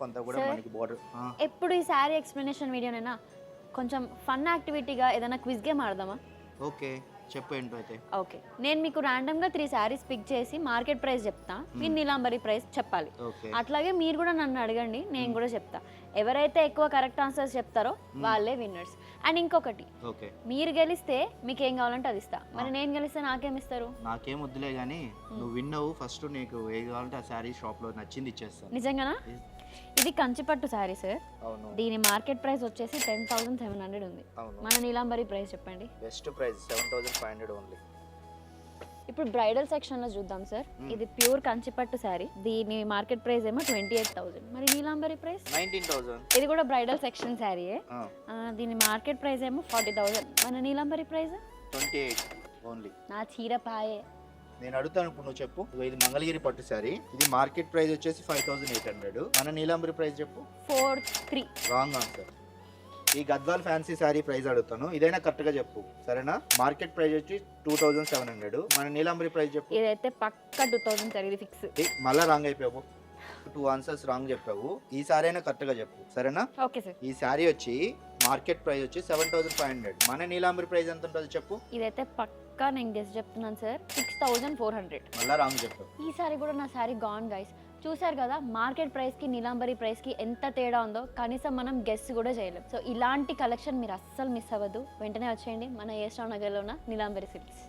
అంతా కూడా Sir, మనకి బోర్డర్ ఎప్పుడు ఈ శారీ ఎక్స్ప్లెనేషన్ వీడియోనైనా కొంచెం ఫన్ యాక్టివిటీగా ఏదైనా క్విజ్ గేమ్ ఆడదామా? ఓకే చెప్పు ఏంటో అయితే. ఓకే, నేను మీకు ర్యాండమ్గా 3 శారీస్ పిక్ చేసి మార్కెట్ ప్రైస్ చెప్తా, మీరు నీలాంబరి ప్రైస్ చెప్పాలి. ఓకే అట్లాగే మీరు కూడా నన్ను అడగండి, నేను కూడా చెప్తా. ఎవరైతే ఎక్కువ కరెక్ట్ ఆన్సర్స్ చెప్తారో వాళ్ళే విన్నర్స్. అండ్ ఇంకొకటి, ఓకే మీరు గెలిస్తే మీకు ఏం కావాలంటే అది ఇస్తా, మరి నేను గెలిస్తే నాకేం ఇస్తారు? నాకేం వద్దులే కానీ నువ్వు విన్నావు ఫస్ట్, నీకు ఏది కావాలంటే ఆ శారీ షాప్ లో నచ్చింది ఇచ్చేస్తాను. నిజంగానా? ఇది కంచిపట్టు శారీ సార్. అవును దీని మార్కెట్ ప్రైస్ వచ్చేసి 10,700 ఉంది. అవును మన నీలాంబరి ప్రైస్ చెప్పండి. Best price 7,500 only. ఇప్పుడు బ్రైడల్ సెక్షన్ లో చూద్దాం సార్. ఇది ప్యూర్ కంచిపట్టు శారీ, దీని మార్కెట్ ప్రైస్ ఏమో 28,000. మరి నీలాంబరి ప్రైస్ 19,000. ఇది కూడా బ్రైడల్ సెక్షన్ శారీయే. దీని మార్కెట్ ప్రైస్ ఏమో 40,000. మన నీలాంబరి ప్రైస్ 28 ఓన్లీ. నా చీరపాయే. నేను అడుగుతాను ఇప్పుడు, నువ్వు చెప్పు. ఇది మంగళగిరి పట్టు శారీ, ఇది మార్కెట్ ప్రైస్ వచ్చేసి 5,800. మన నీలాంబరి ప్రైస్ చెప్పు. 4,300. Wrong answer. ఈ గద్వాల్ ఫ్యాన్సీ శారీ ప్రైస్ అడుగుతాను, ఇదైనా కరెక్ట్ గా చెప్పు సరేనా. మార్కెట్ ప్రైస్ వచ్చి 2,700. మన నీలాంబరి ప్రైస్ చెప్పు. ఇదైతే పక్క 2,000 సార్, ఇది ఫిక్స్. మళ్ళా రాంగ్ అయిపోయావు, 2 ఆన్సర్స్ రాంగ్ చెప్పావు. ఈ సారీ అయినా కరెక్ట్ గా చెప్పు సరేనా. Okay sir. ఈ శారీ వచ్చి మార్కెట్ ప్రైస్ వచ్చి 7,500. మన నీలాంబరి ప్రైస్ ఎంత ఉంటుంది చెప్పు. ఇదైతే పక్కా నేను గెస్ చెప్తున్నాను సార్, 6,400. మళ్ళా రాంగ్ చెప్పావు. ఈ సారీ కూడా నా సారీ గాన్ గైస్. చూసారు కదా మార్కెట్ ప్రైస్ కి నీలాంబరి ప్రైస్ కి ఎంత తేడా ఉందో, కనీసం మనం గెస్ కూడా చేయలేం. సో ఇలాంటి కలెక్షన్ మీరు అస్సలు మిస్ అవ్వద్దు, వెంటనే వచ్చేయండి మన ఏ స్టార్ నగర్లో ఉన్న నీలాంబరి సిల్క్స్.